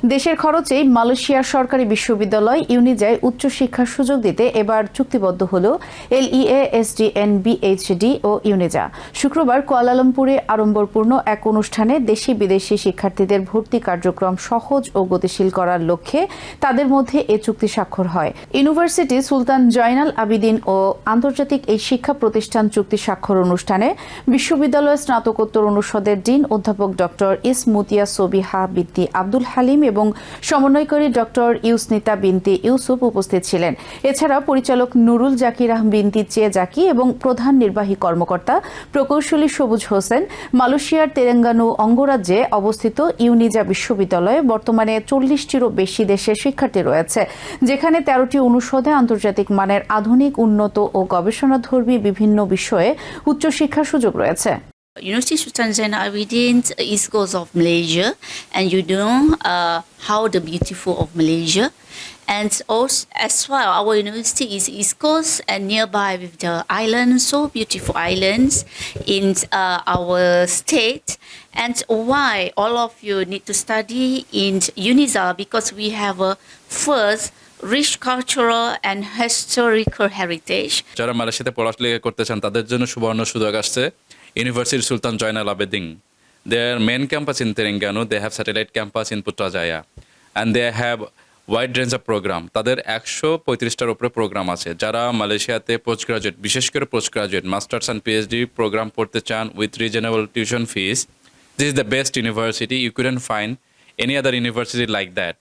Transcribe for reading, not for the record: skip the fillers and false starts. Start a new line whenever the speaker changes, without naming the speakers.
দেশের খরচেই মালয়েশিয়ার সরকারি বিশ্ববিদ্যালয় ইউনিজায় উচ্চশিক্ষার সুযোগ দিতে এবার চুক্তিবদ্ধ হল LEA, SDN, BHD ও ইউনিজা। শুক্রবার কুয়ালালামপুরে আড়ম্বরপূর্ণ এক অনুষ্ঠানে দেশি বিদেশি শিক্ষার্থীদের ভর্তি কার্যক্রম সহজ ও গতিশীল করার লক্ষ্যে তাদের মধ্যে এ চুক্তি স্বাক্ষর হয়। ইউনিভার্সিটি সুলতান জয়নাল আবিদিন ও আন্তর্জাতিক এই শিক্ষা প্রতিষ্ঠান চুক্তি স্বাক্ষর অনুষ্ঠানে বিশ্ববিদ্যালয়ের স্নাতকোত্তর অনুষদের ডিন অধ্যাপক ডক্টর ইসমুতিয়া সোবিহা বিনতি আব্দুল হালিম এবং সমন্বয়কারী ডক্টর ইউসনিতা বিনতি ইউসুফ উপস্থিত ছিলেন। এছাড়া পরিচালক নুরুল জাকিরা বিনতি জাকি এবং প্রধান নির্বাহী কর্মকর্তা প্রকৌশলী সবুজ হোসেন মালয়েশিয়ার তেলেঙ্গানু অঙ্গরাজ্যে অবস্থিত ইউনিজা বিশ্ববিদ্যালয়ে বর্তমানে 40টিরও বেশি দেশের শিক্ষার্থী রয়েছে, যেখানে 13টি অনুষদে আন্তর্জাতিক মানের আধুনিক, উন্নত ও গবেষণাধর্মী বিভিন্ন বিষয়ে উচ্চশিক্ষার সুযোগ রয়েছে।
University Sultan Zainal Abidin is East Coast of Malaysia, and you know how the beautiful of Malaysia. And also, as well, our university is East Coast and nearby with the islands, so beautiful islands in our state. And why all of you need to study in UNIZA? Because we have a first rich cultural and historical heritage.
যারা মালয়েশিয়াতে পড়ালেখা করতে চান তাদের জন্য সুবর্ণ সুযোগ আসছে। University Sultan Jainal Abidin. Their main campus in Terengganu, they have satellite campus in Putrajaya, and they have wide range of program. তাদের 135টার উপরে প্রোগ্রাম আছে। যারা মালয়েশিয়াতে পোস্ট গ্রাজুয়েট, বিশেষ করে post graduate, masters and PhD programme পড়তে চান with reasonable tuition fees, this is the best university. You couldn't find any other university like that.